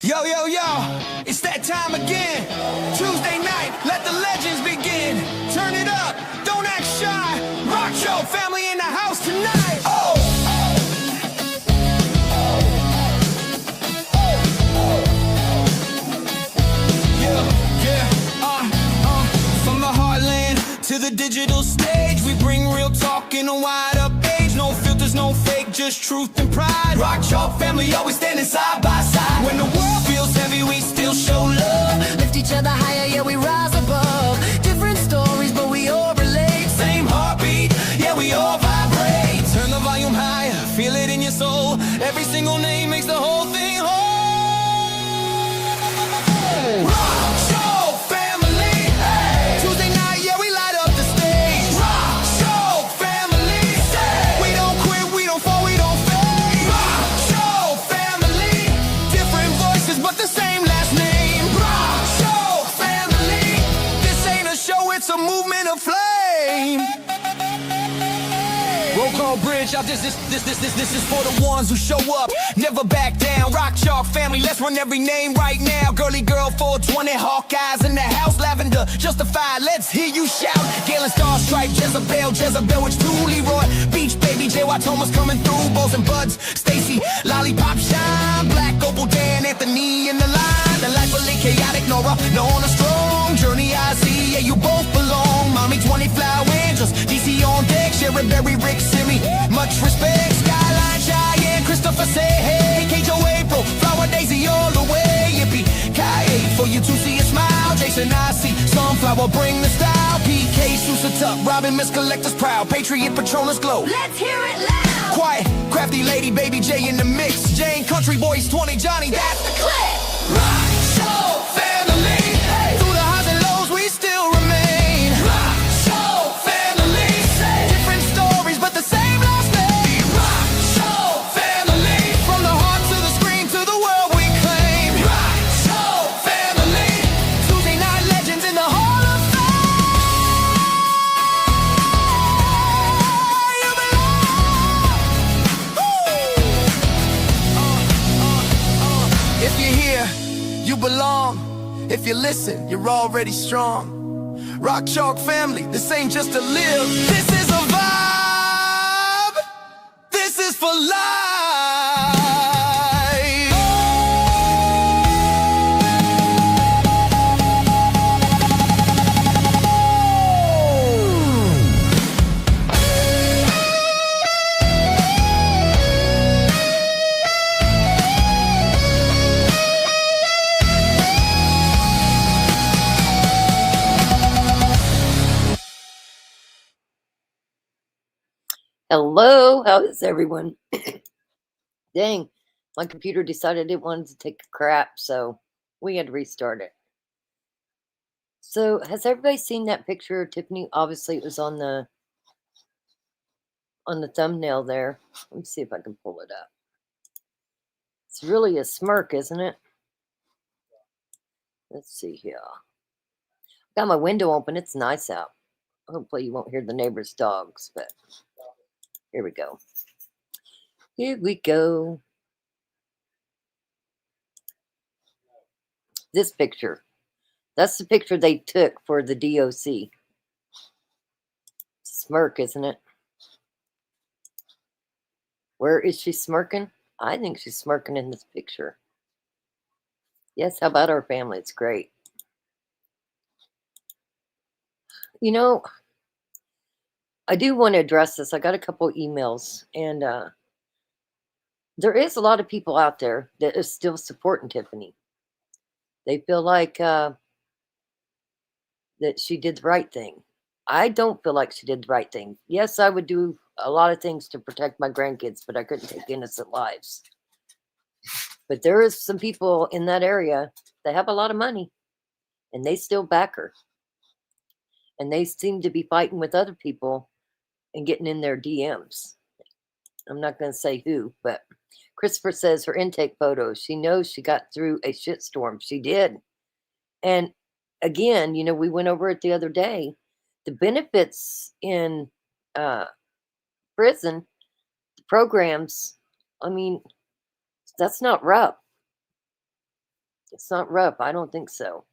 Yo, yo, yo, it's that time again. Tuesday night, let the legends begin. Turn it up, don't act shy. Rock Show family in the house tonight. Oh! From the heartland to the digital stage, we bring real talk in a wide up age. No filters, no fake, just truth and pride. Rock Chalk family always standing side by side. When the world feels heavy, we still show love. Lift each other higher, yeah, we rise above. Different stories, but we all relate. Same heartbeat, yeah, we all vibrate. Turn the volume higher, feel it in your soul. Every single name makes the whole thing whole. Rock Show family, hey. Tuesday night, yeah, we light up the stage. Rock Show family, hey. We don't quit, we don't fall, we don't fade. Rock Show family, different voices but the same last name. Rock Show family, this ain't a show, it's a movement of flame. Roll call bridge, this is for the ones who show up, never back down. Rock Chalk family, let's run every name right now. Girly girl 420, Hawkeyes in the house. Lavender, Justified, let's hear you shout. Galen Star Stripe, Jezebel, which too. Leroy, Beach Baby, J.Y. Thomas coming through. Bows and Buds, Stacy, Lollipop Shine. Black Opal Dan, Anthony in the line. The lifely chaotic Nora, known as strong. Journey IZ, yeah, you both belong. Mommy 20 Flower Angels, DC on deck. Sherry Berry, Rick Simi, much respect. Skyline Cheyenne, Christopher say hey. K.J. April, Flower Daisy all the way. Yippee, Kaye, for you to see a smile. Jason I.C., Sunflower, bring the style. PK, Sousa Tuck, Robin, Miss Collector's proud. Patriot, Patronus glow. Let's hear it loud. Quiet, Crafty Lady, Baby J in the mix. Jane, Country Boys 20, Johnny, that's the clip. Rock Show family, hey. Through the highs and lows, we still remain. Rock Show family, say. Different stories, but the same last name. Rock Show family, from the heart to the screen to the world we claim. Rock Show family, Tuesday night legends in the Hall of Fame. You belong. If you're here, you belong. If you listen, you're already strong. Rock Chalk family, this ain't just a live. This is a vibe. This is for life. Hello, how is everyone? Dang, my computer decided it wanted to take a crap, so we had to restart it. So, has everybody seen that picture of Tiffany? Obviously, it was on the thumbnail there. Let me see if I can pull it up. It's really a smirk, isn't it? Let's see here. Got my window open. It's nice out. Hopefully, you won't hear the neighbor's dogs, but here we go. Here we go. This picture. That's the picture they took for the DOC. Smirk, isn't it? Where is she smirking? I think she's smirking in this picture. Yes, how about our family? It's great. You know, I do want to address this. I got a couple emails, and there is a lot of people out there that is still supporting Tiffany. They feel like that she did the right thing. I don't feel like she did the right thing. Yes, I would do a lot of things to protect my grandkids, but I couldn't take innocent lives. But there is some people in that area that have a lot of money, and they still back her. And they seem to be fighting with other people and getting in their DMs. I'm not going to say who, but Christopher says her intake photos. She knows she got through a shitstorm. She did. And again, you know, we went over it the other day. The benefits in prison, the programs, I mean, that's not rough. It's not rough. I don't think so.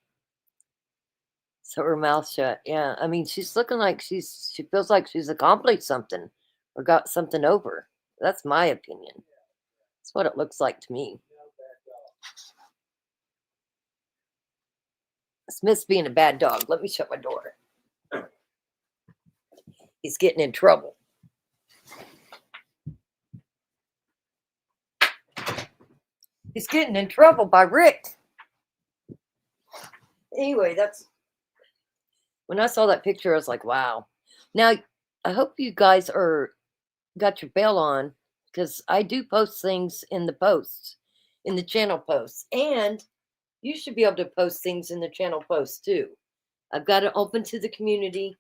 So her mouth shut. Yeah. I mean, she's looking like she feels like she's accomplished something or got something over. That's my opinion. That's what it looks like to me. Smith's being a bad dog. Let me shut my door. He's getting in trouble. He's getting in trouble by Rick. Anyway, that's when I saw that picture, I was like, wow. Now, I hope you guys got your bell on because I do post things in the posts, in the channel posts. And you should be able to post things in the channel posts too. I've got it open to the community.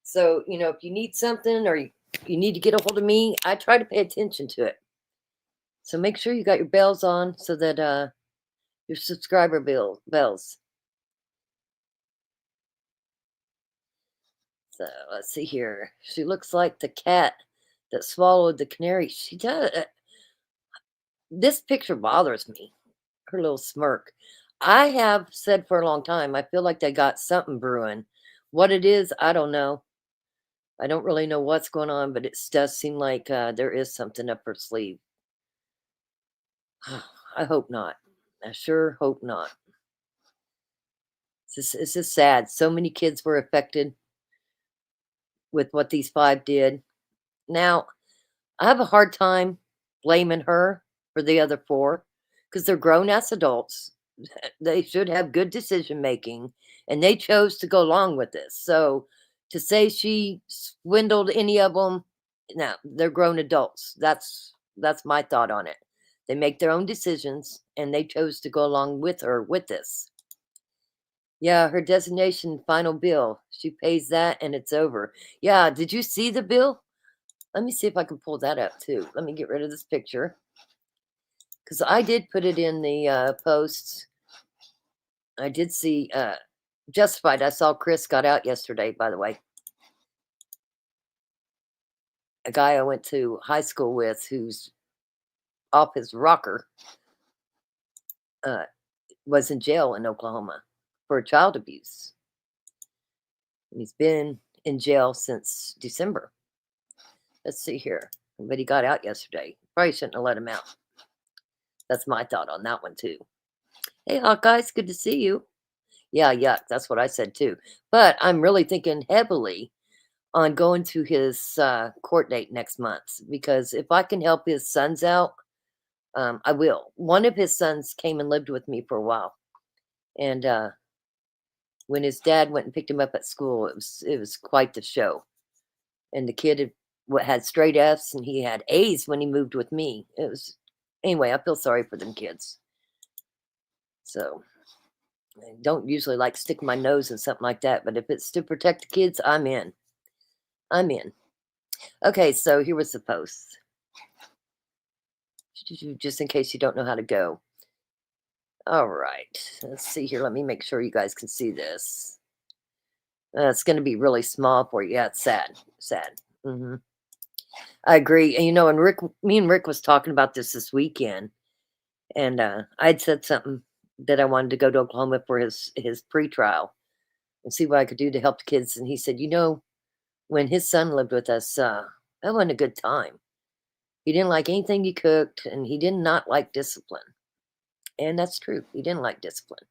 So, if you need something or you need to get a hold of me, I try to pay attention to it. So make sure you got your bells on so that your subscriber bells. So let's see here. She looks like the cat that swallowed the canary. She does. This picture bothers me. Her little smirk. I have said for a long time, I feel like they got something brewing. What it is, I don't know. I don't really know what's going on, but it does seem like there is something up her sleeve. I hope not. I sure hope not. It's just sad. So many kids were affected with what these 5 did. Now, I have a hard time blaming her for the other 4 because they're grown ass adults. They should have good decision making, and they chose to go along with this. So to say she swindled any of them, no, they're grown adults. That's my thought on it. They make their own decisions, and they chose to go along with her with this. Yeah, her designation final bill. She pays that, and it's over. Yeah, did you see the bill? Let me see if I can pull that up too. Let me get rid of this picture because I did put it in the posts. I did see Justified. I saw Chris got out yesterday, by the way. A guy I went to high school with who's off his rocker was in jail in Oklahoma for child abuse. And he's been in jail since December. Let's see here. But he got out yesterday. Probably shouldn't have let him out. That's my thought on that one, too. Hey, Hawkeyes, good to see you. Yeah, yuck. That's what I said, too. But I'm really thinking heavily on going to his court date next month because if I can help his sons out, I will. One of his sons came and lived with me for a while. And when his dad went and picked him up at school, it was quite the show. And the kid had straight F's and he had A's when he moved with me. Anyway, I feel sorry for them kids. So I don't usually like stick my nose in something like that, but if it's to protect the kids, I'm in. Okay, so here was the post. Just in case you don't know how to go. All right, let's see here. Let me make sure you guys can see this. It's going to be really small for you. Yeah, it's sad. I agree. And me and Rick was talking about this weekend, and I'd said something that I wanted to go to Oklahoma for his pre-trial and see what I could do to help the kids. And he said, when his son lived with us, that wasn't a good time. He didn't like anything you cooked, and he did not like discipline. And that's true. He didn't like discipline.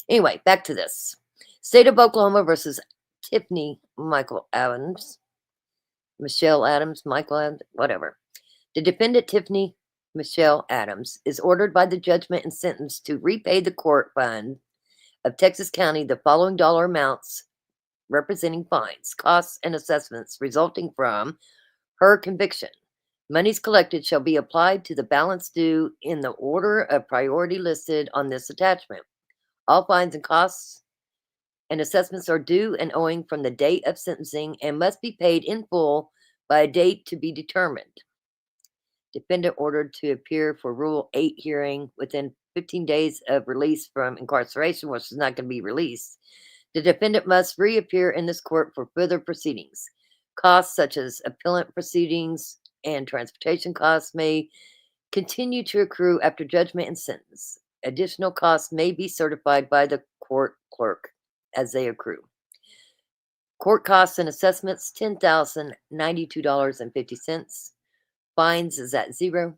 Anyway, back to this. State of Oklahoma versus Tiffany Michael Adams. Michelle Adams, Michael Adams, whatever. The defendant, Tiffany Michelle Adams, is ordered by the judgment and sentenced to repay the court fund of Texas County the following dollar amounts representing fines, costs, and assessments resulting from her conviction. Monies collected shall be applied to the balance due in the order of priority listed on this attachment. All fines and costs and assessments are due and owing from the date of sentencing and must be paid in full by a date to be determined. Defendant ordered to appear for Rule 8 hearing within 15 days of release from incarceration, which is not going to be released. The defendant must reappear in this court for further proceedings. Costs such as appellant proceedings and transportation costs may continue to accrue after judgment and sentence. Additional costs may be certified by the court clerk as they accrue. Court costs and assessments $10,092.50. Fines is at 0.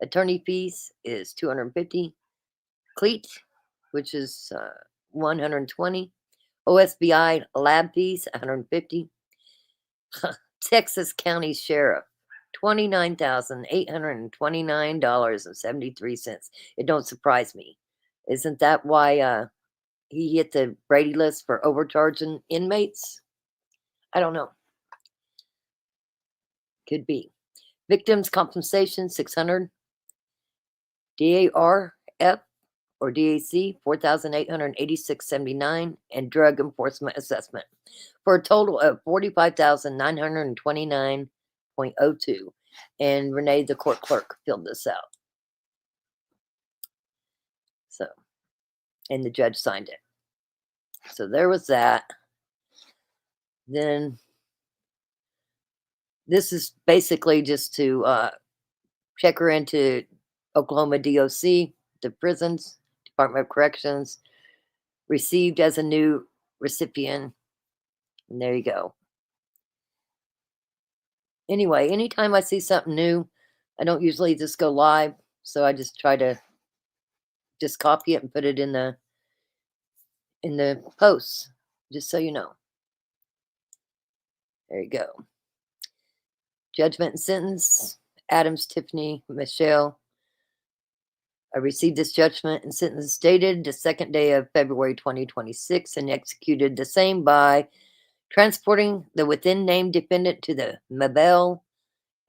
Attorney fees is $250. CLEAT, which is $120. OSBI lab fees $150. Texas County Sheriff $29,829.73. It don't surprise me. Isn't that why he hit the Brady list for overcharging inmates? I don't know. Could be. Victims compensation $600. DARF or DAC $4,886.79, and drug enforcement assessment for a total of $45,929.02. And Renee, the court clerk, filled this out. So, and the judge signed it. So there was that. Then this is basically just to check her into Oklahoma DOC, the prisons, Department of Corrections, received as a new recipient. And there you go. Anyway, anytime I see something new, I don't usually just go live. So I just try to just copy it and put it in the posts, just so you know. There you go. Judgment and sentence. Adams Tiffany Michelle. I received this judgment and sentence dated the 2nd day of February 2026 and executed the same by transporting the within named defendant to the Mabel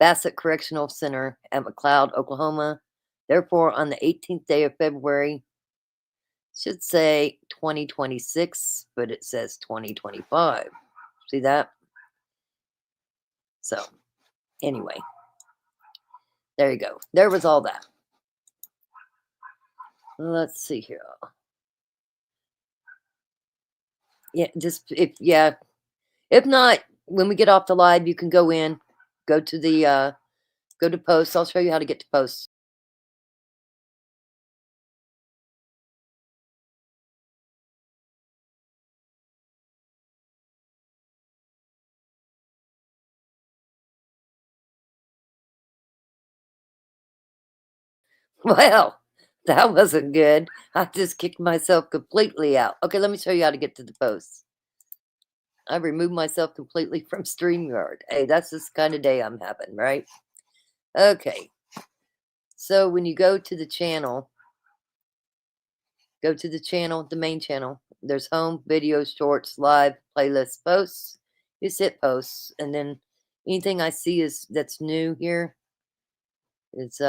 Bassett Correctional Center at McLeod, Oklahoma. Therefore, on the 18th day of February, should say 2026, but it says 2025. See that? So, anyway, there you go. There was all that. Let's see here. Yeah, if not, when we get off the live, you can go in, go to posts. I'll show you how to get to posts. Well, that wasn't good. I just kicked myself completely out. Okay, let me show you how to get to the posts. I removed myself completely from StreamYard. Hey, that's this kind of day I'm having, right? Okay. So when you go to the channel, the main channel. There's home, videos, shorts, live, playlist, posts. Just hit posts, and then anything I see that's new here. It's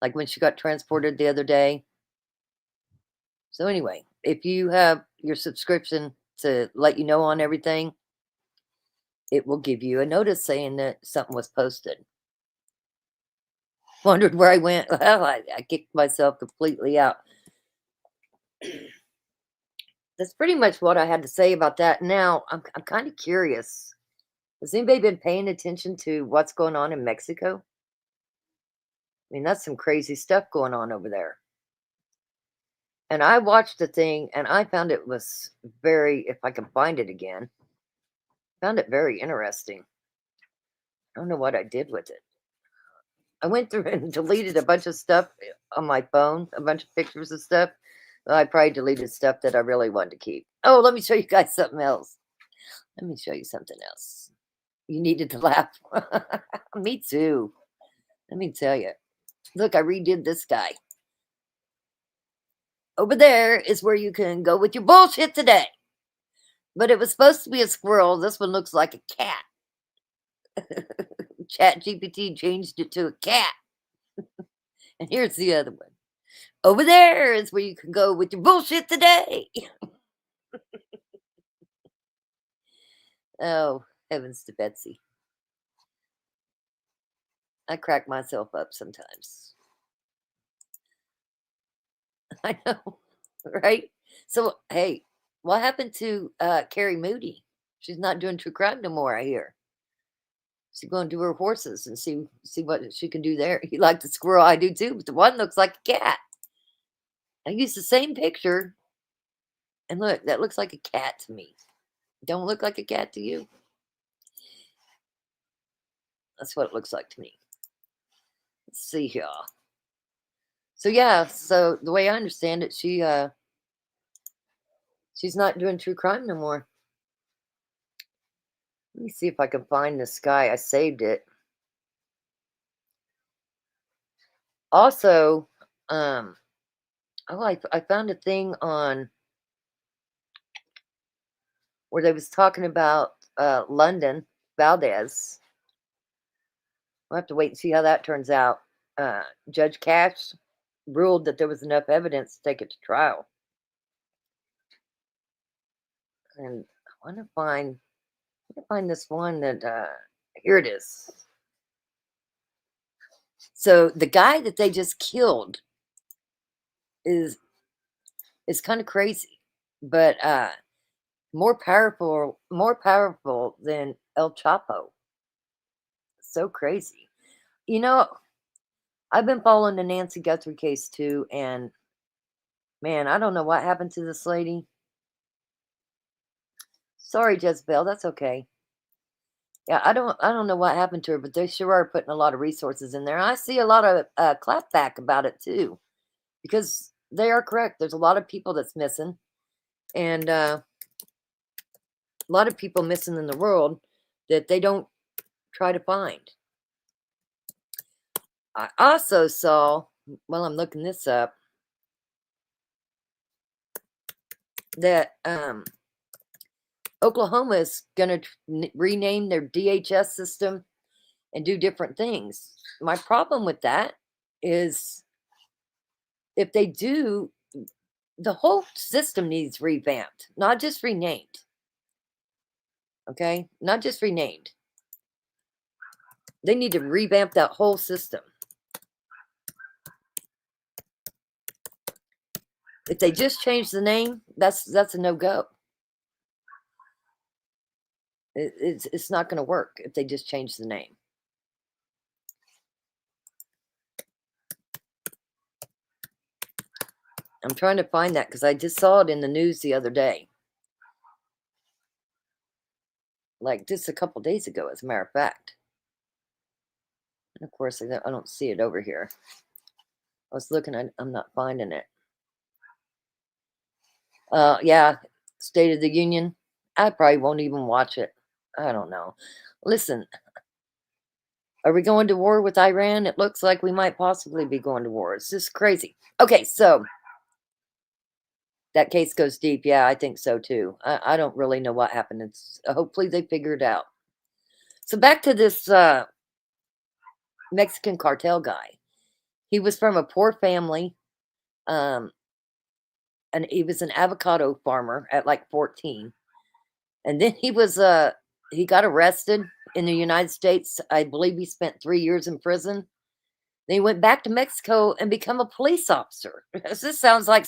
like when she got transported the other day. So anyway, if you have your subscription to let you know on everything, it will give you a notice saying that something was posted. Wondered where I went. Well, I kicked myself completely out. That's pretty much what I had to say about that. Now, I'm kind of curious. Has anybody been paying attention to what's going on in Mexico? I mean, that's some crazy stuff going on over there. And I watched the thing, and I found it was very, if I can find it again, found it very interesting. I don't know what I did with it. I went through and deleted a bunch of stuff on my phone, a bunch of pictures and stuff. Well, I probably deleted stuff that I really wanted to keep. Oh, let me show you guys something else. Let me show you something else. You needed to laugh. Me too. Let me tell you. Look, I redid this guy. Over there is where you can go with your bullshit today. But it was supposed to be a squirrel. This one looks like a cat. ChatGPT changed it to a cat. And here's the other one. Over there is where you can go with your bullshit today. Oh, heavens to Betsy. I crack myself up sometimes. I know, right? So, hey, what happened to Carrie Moody? She's not doing true crime no more, I hear. She's going to do her horses and see what she can do there. You like the squirrel? I do too, but the one looks like a cat. I used the same picture, and look, that looks like a cat to me. Don't look like a cat to you? That's what it looks like to me. Let's see here. So yeah, so the way I understand it, she's not doing true crime no more. Let me see if I can find this guy. I saved it. Also, I found a thing on where they was talking about London Valdez. We'll have to wait and see how that turns out. Judge Cash ruled that there was enough evidence to take it to trial. And I want to find this one that here it is. So the guy that they just killed is kind of crazy, but more powerful than El Chapo. So crazy. You know, I've been following the Nancy Guthrie case too, and man, I don't know what happened to this lady. Sorry, Jezebel, that's okay. Yeah, I don't know what happened to her, but they sure are putting a lot of resources in there. I see a lot of clapback about it too, because they are correct. There's a lot of people that's missing, and a lot of people missing in the world that they don't try to find. I also saw, while I'm looking this up, that Oklahoma is going to rename their DHS system and do different things. My problem with that is if they do, the whole system needs revamped, not just renamed. Okay? Not just renamed. They need to revamp that whole system. If they just change the name, that's a no-go. It's not going to work if they just change the name. I'm trying to find that because I just saw it in the news the other day. Like just a couple days ago, as a matter of fact. And of course, I don't see it over here. I was looking, I'm not finding it. Yeah, State of the Union. I probably won't even watch it. I don't know. Listen, are we going to war with Iran? It looks like we might possibly be going to war. It's just crazy. Okay, so that case goes deep. Yeah, I think so too. I don't really know what happened. It's hopefully they figure it out. So back to this Mexican cartel guy. He was from a poor family, and he was an avocado farmer at like 14. And then he got arrested in the United States. I believe he spent 3 years in prison. Then he went back to Mexico and become a police officer. This sounds like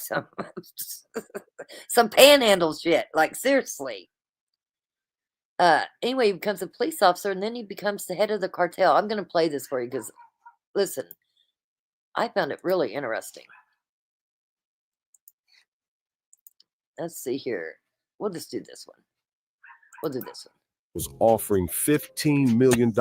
some panhandle shit. Like, seriously. Anyway, he becomes a police officer, and then he becomes the head of the cartel. I'm going to play this for you because, listen, I found it really interesting. Let's see here. We'll just do this one. We'll do this one. Was offering $15 million.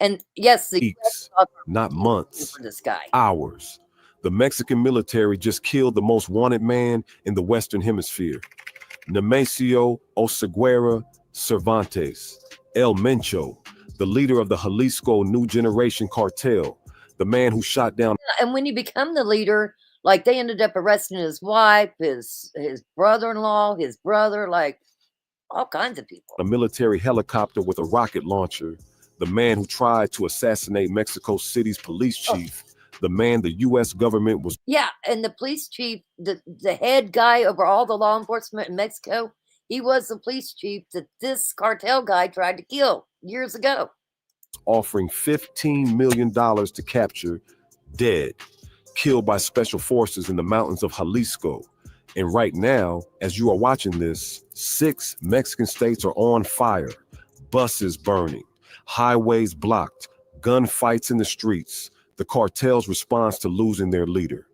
And yes, the weeks, not months, for this guy. Hours. The Mexican military just killed the most wanted man in the Western Hemisphere. Nemesio Oseguera Cervantes, El Mencho, the leader of the Jalisco New Generation Cartel, the man who shot down. And when you become the leader, like they ended up arresting his wife, his brother-in-law, his brother, like all kinds of people. A military helicopter with a rocket launcher, the man who tried to assassinate Mexico City's police chief, the man the U.S. government was. Yeah, and the police chief, the head guy over all the law enforcement in Mexico, he was the police chief that this cartel guy tried to kill years ago. Offering $15 million to capture, dead, killed by special forces in the mountains of Jalisco. And right now, as you are watching this, 6 Mexican states are on fire, buses burning, Highways blocked, gunfights in the streets, the cartel's response to losing their leader.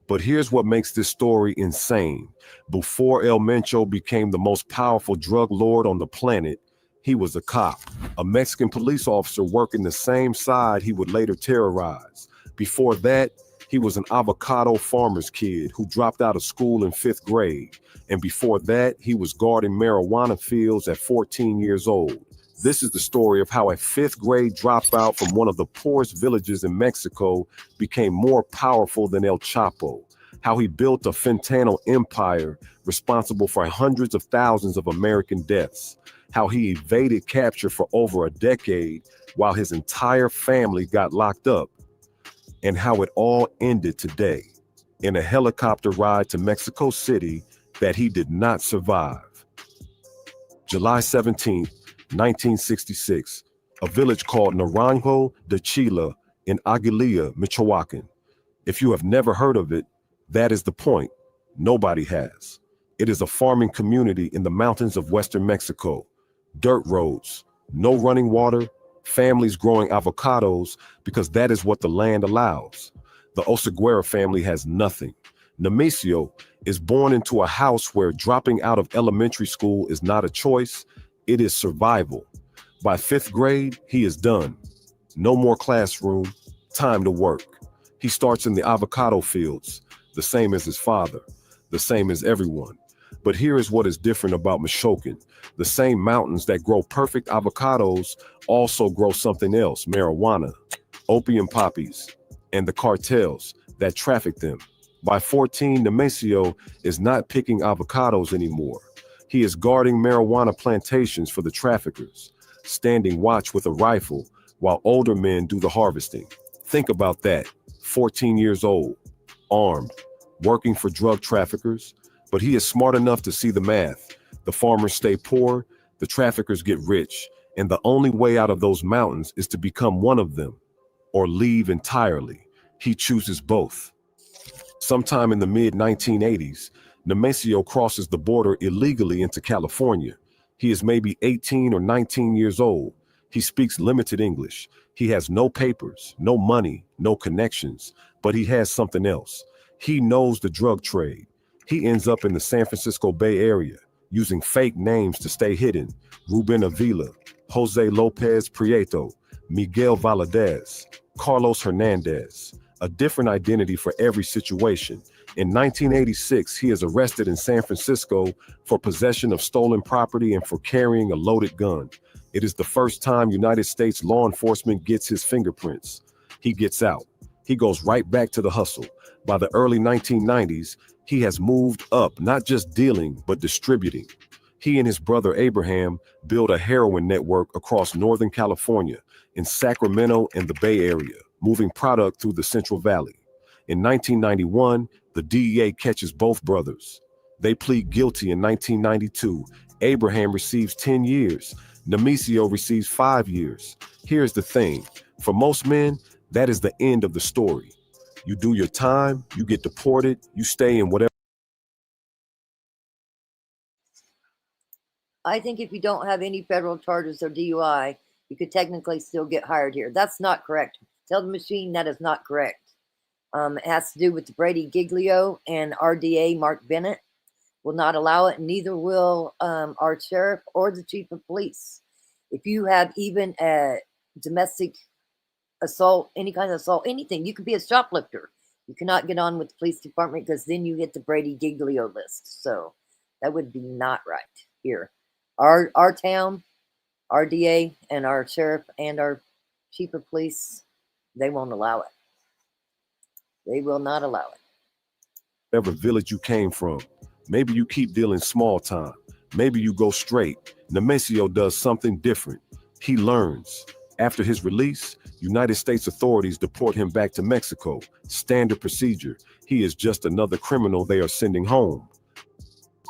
But here's what makes this story insane. Before El Mencho became the most powerful drug lord on the planet, he was a cop, a Mexican police officer working the same side he would later terrorize. Before that, he was an avocado farmer's kid who dropped out of school in 5th grade. And before that, he was guarding marijuana fields at 14 years old. This is the story of how a 5th grade dropout from one of the poorest villages in Mexico became more powerful than El Chapo, how he built a fentanyl empire responsible for hundreds of thousands of American deaths, how he evaded capture for over a decade while his entire family got locked up, and how it all ended today in a helicopter ride to Mexico City that he did not survive. July 17th, 1966, a village called Naranjo de Chila in Aguililla, Michoacan. If you have never heard of it, that is the point. Nobody has. It is a farming community in the mountains of western Mexico. Dirt roads, no running water, families growing avocados because that is what the land allows. The Oseguera family has nothing. Nemesio is born into a house where dropping out of elementary school is not a choice, it is survival. By 5th grade, he is done. No more classroom, time to work. He starts in the avocado fields, the same as his father, the same as everyone. But here is what is different about Michoacan. The same mountains that grow perfect avocados also grow something else, marijuana, opium poppies, and the cartels that traffic them. By 14, Nemesio is not picking avocados anymore. He is guarding marijuana plantations for the traffickers, standing watch with a rifle while older men do the harvesting. Think about that. 14 years old, armed, working for drug traffickers, but he is smart enough to see the math. The farmers stay poor, the traffickers get rich, and the only way out of those mountains is to become one of them or leave entirely. He chooses both. Sometime in the mid-1980s, Nemesio crosses the border illegally into California. He is maybe 18 or 19 years old. He speaks limited English. He has no papers, no money, no connections, but he has something else. He knows the drug trade. He ends up in the San Francisco Bay Area, using fake names to stay hidden. Ruben Avila, Jose Lopez Prieto, Miguel Valadez, Carlos Hernandez, a different identity for every situation. In 1986, he is arrested in San Francisco for possession of stolen property and for carrying a loaded gun. It is the first time United States law enforcement gets his fingerprints. He gets out. He goes right back to the hustle. By the early 1990s, he has moved up, not just dealing, but distributing. He and his brother Abraham built a heroin network across Northern California, in Sacramento and the Bay Area, moving product through the Central Valley. In 1991, the DEA catches both brothers. They plead guilty in 1992. Abraham receives 10 years. Nemesio receives 5 years. Here's the thing. For most men, that is the end of the story. You do your time, you get deported, you stay in whatever. I think if you don't have any federal charges or DUI, you could technically still get hired here. That's not correct. Tell the machine that is not correct. It has to do with the Brady Giglio and RDA Mark Bennett will not allow it. Neither will our sheriff or the chief of police. If you have even a domestic assault, any kind of assault, anything, you could be a shoplifter. You cannot get on with the police department because then you get the Brady Giglio list. So that would be not right here. Our town, RDA, and our sheriff and our chief of police, they won't allow it. They will not allow it. Whatever village you came from. Maybe you keep dealing small time. Maybe you go straight. Nemesio does something different. He learns. After his release, United States authorities deport him back to Mexico. Standard procedure. He is just another criminal they are sending home.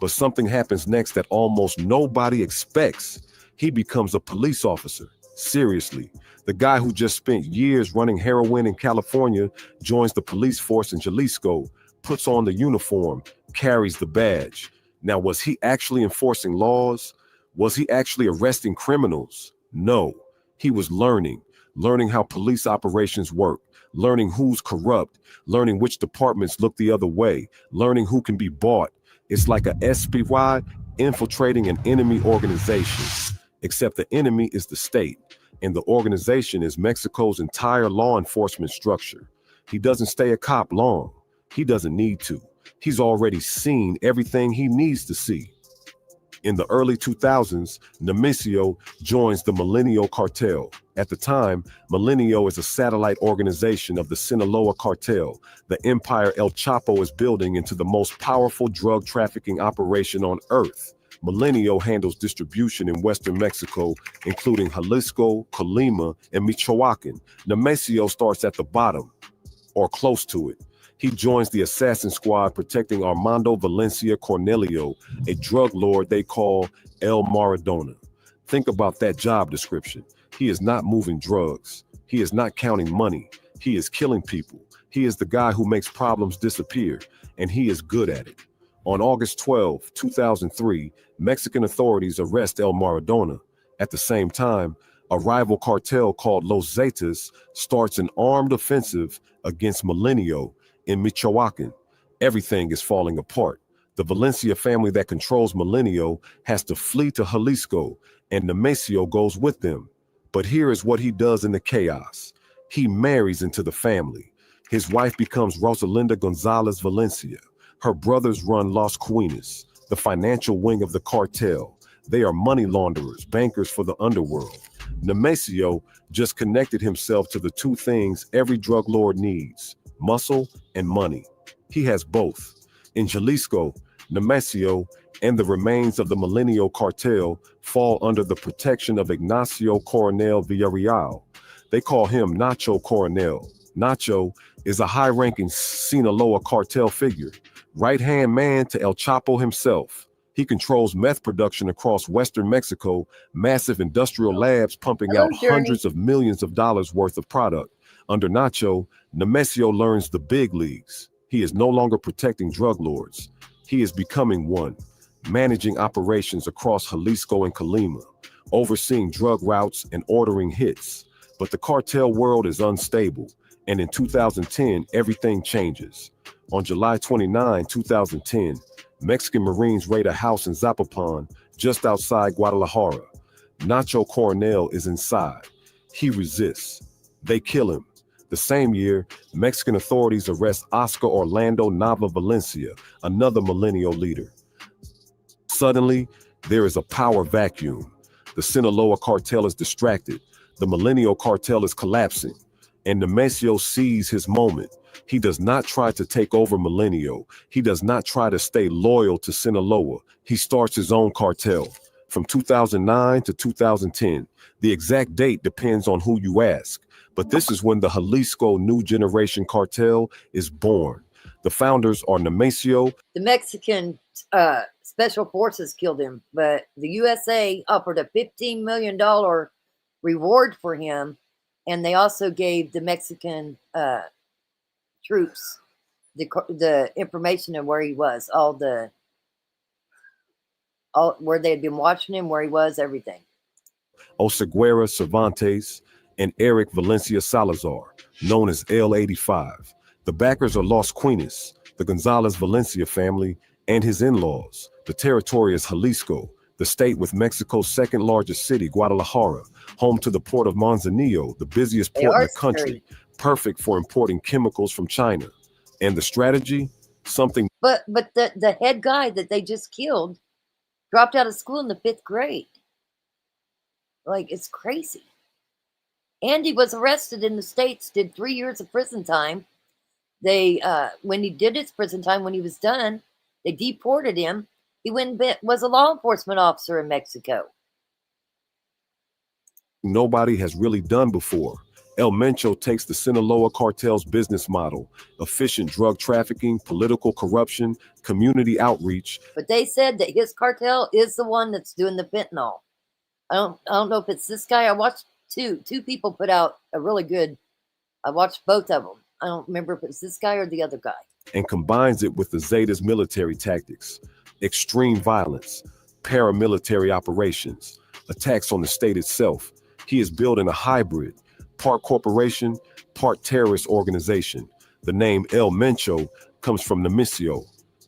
But something happens next that almost nobody expects. He becomes a police officer. Seriously. The guy who just spent years running heroin in California joins the police force in Jalisco, puts on the uniform, carries the badge. Now, was he actually enforcing laws? Was he actually arresting criminals? No. He was learning how police operations work, learning who's corrupt, learning which departments look the other way, learning who can be bought. It's like a SPY infiltrating an enemy organization, except the enemy is the state, and the organization is Mexico's entire law enforcement structure. He doesn't stay a cop long. He doesn't need to. He's already seen everything he needs to see. In the early 2000s, Nemesio joins the Milenio Cartel. At the time, Milenio is a satellite organization of the Sinaloa Cartel, the empire El Chapo is building into the most powerful drug trafficking operation on earth. Milenio handles distribution in western Mexico, including Jalisco, Colima, and Michoacan. Nemesio starts at the bottom, or close to it. He joins the assassin squad protecting Armando Valencia Cornelio, a drug lord they call El Maradona. Think about that job description. He is not moving drugs. He is not counting money. He is killing people. He is the guy who makes problems disappear, and he is good at it. On August 12, 2003, Mexican authorities arrest El Maradona. At the same time, a rival cartel called Los Zetas starts an armed offensive against Milenio in Michoacan. Everything is falling apart. The Valencia family that controls Milenio has to flee to Jalisco, and Nemesio goes with them. But here is what he does in the chaos. He marries into the family. His wife becomes Rosalinda Gonzalez Valencia. Her brothers run Las Cuinas, the financial wing of the cartel. They are money launderers, bankers for the underworld. Nemesio just connected himself to the two things every drug lord needs: muscle and money. He has both. In Jalisco, Nemesio and the remains of the Milenio cartel fall under the protection of Ignacio Coronel Villarreal. They call him Nacho Coronel. Nacho is a high-ranking Sinaloa cartel figure, right-hand man to El Chapo himself. He controls meth production across western Mexico, massive industrial labs pumping out hundreds of millions of dollars worth of product. Under Nacho, Nemesio learns the big leagues. He is no longer protecting drug lords. He is becoming one, managing operations across Jalisco and Colima, overseeing drug routes and ordering hits. But the cartel world is unstable, and in 2010, everything changes. On July 29, 2010, Mexican Marines raid a house in Zapopan, just outside Guadalajara. Nacho Coronel is inside. He resists. They kill him. The same year, Mexican authorities arrest Oscar Orlando Nava Valencia, another Milenio leader. Suddenly, there is a power vacuum. The Sinaloa cartel is distracted. The Milenio cartel is collapsing. And Nemesio sees his moment. He does not try to take over Milenio. He does not try to stay loyal to Sinaloa. He starts his own cartel. From 2009 to 2010, the exact date depends on who you ask. But this is when the Jalisco New Generation Cartel is born. The founders are Nemesio. The Mexican special forces killed him, but the USA offered a $15 million reward for him, and they also gave the Mexican troops the information of where he was, all where they had been watching him, where he was, everything. Oseguera Cervantes and Eric Valencia Salazar, known as L85. The backers are Las Cuinas, the Gonzalez Valencia family, and his in-laws. The territory is Jalisco, the state with Mexico's second largest city, Guadalajara, home to the port of Manzanillo, the busiest port in the country, perfect for importing chemicals from China. And the strategy? Something. But the head guy that they just killed dropped out of school in the 5th grade. Like, it's crazy. And he was arrested in the States, did 3 years of prison time. They, when he did his prison time, when he was done, they deported him. He went and was a law enforcement officer in Mexico. Nobody has really done before. El Mencho takes the Sinaloa cartel's business model: efficient drug trafficking, political corruption, community outreach. But they said that his cartel is the one that's doing the fentanyl. I don't know if it's this guy. I watched two people put out a really good. I watched both of them. I don't remember if it's this guy or the other guy. And combines it with the Zetas' military tactics: extreme violence, paramilitary operations, attacks on the state itself. He is building a hybrid, part corporation, part terrorist organization. The name El Mencho comes from Nemecio,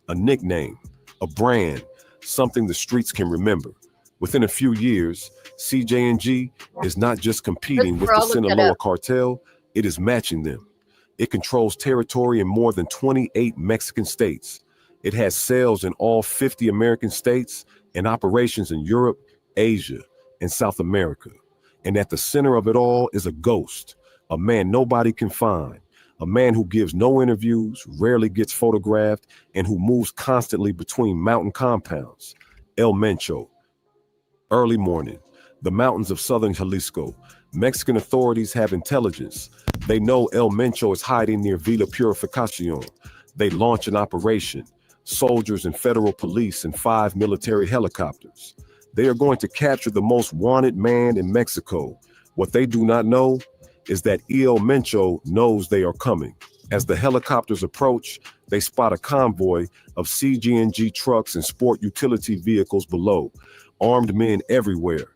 a nickname, a brand, something the streets can remember. Within a few years, CJNG is not just competing with the I'll look that Sinaloa up. cartel, it is matching them. It controls territory in more than 28 Mexican states. It has sales in all 50 American states and operations in Europe, Asia, and South America. And at the center of it all is a ghost, a man nobody can find, a man who gives no interviews, rarely gets photographed, and who moves constantly between mountain compounds. El Mencho. Early morning, the mountains of southern Jalisco. Mexican authorities have intelligence. They know El Mencho is hiding near Villa Purificacion. They launch an operation. Soldiers and federal police and 5 military helicopters. They are going to capture the most wanted man in Mexico. What they do not know is that El Mencho knows they are coming. As the helicopters approach, they spot a convoy of CGNG trucks and sport utility vehicles below, armed men everywhere.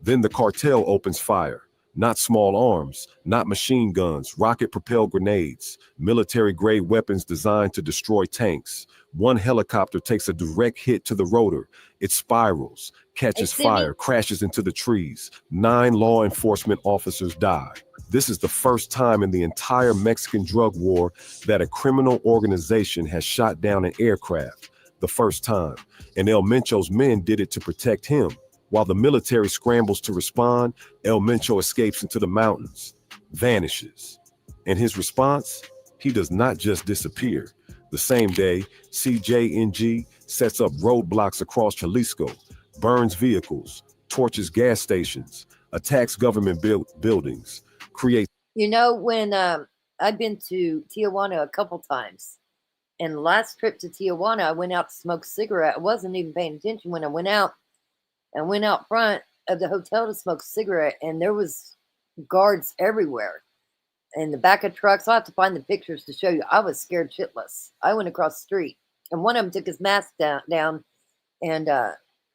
Then the cartel opens fire. Not small arms, not machine guns, rocket-propelled grenades, military-grade weapons designed to destroy tanks. One helicopter takes a direct hit to the rotor. It spirals, catches fire, crashes into the trees. 9 law enforcement officers die. This is the first time in the entire Mexican drug war that a criminal organization has shot down an aircraft. The first time. And El Mencho's men did it to protect him. While the military scrambles to respond, El Mencho escapes into the mountains, vanishes. And his response? He does not just disappear. The same day, CJNG sets up roadblocks across Jalisco, burns vehicles, torches gas stations, attacks government buildings, creates. You know, when I've been to Tijuana a couple times, and the last trip to Tijuana, I went out to smoke a cigarette. I wasn't even paying attention when I went out. I went out front of the hotel to smoke a cigarette, and there was guards everywhere in the back of trucks. I'll have to find the pictures to show you. I was scared shitless. I went across the street, and one of them took his mask down and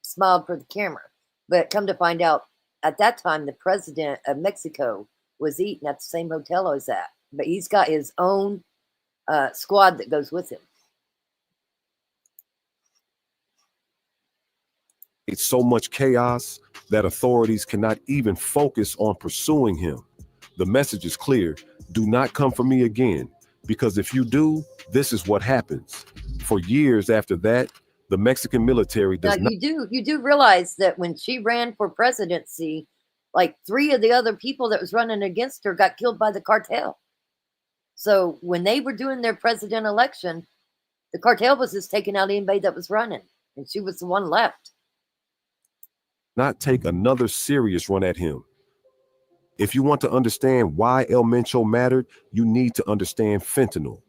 smiled for the camera. But come to find out, at that time, the president of Mexico was eating at the same hotel I was at. But he's got his own squad that goes with him. It's so much chaos that authorities cannot even focus on pursuing him. The message is clear. Do not come for me again, because if you do, this is what happens. For years after that, the Mexican military does not. You do realize that when she ran for presidency, like 3 of the other people that was running against her got killed by the cartel. So when they were doing their president election, the cartel was just taking out anybody that was running, and she was the one left. Not take another serious run at him. If you want to understand why El Mencho mattered, you need to understand fentanyl.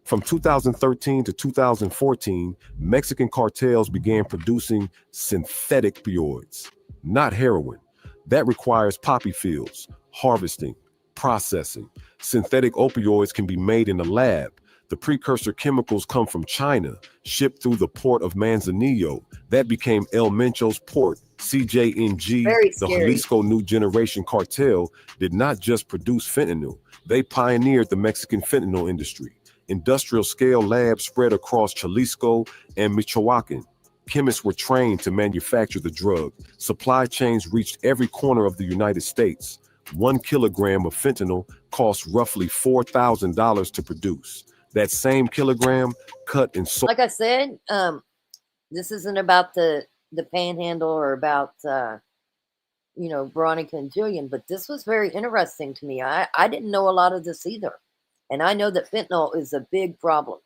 From 2013 to 2014, Mexican cartels began producing synthetic opioids, not heroin. That requires poppy fields, harvesting, processing. Synthetic opioids can be made in a lab. The precursor chemicals come from China, shipped through the port of Manzanillo. That became El Mencho's port. CJNG, the Jalisco New Generation Cartel, did not just produce fentanyl. They pioneered the Mexican fentanyl industry. Industrial scale labs spread across Jalisco and Michoacan. Chemists were trained to manufacture the drug. Supply chains reached every corner of the United States. 1 kilogram of fentanyl costs roughly $4,000 to produce. That same kilogram cut and sold. Like I said, this isn't about the panhandle or about Veronica and Jillian, but this was very interesting to me. I didn't know a lot of this either, and I know that fentanyl is a big problem.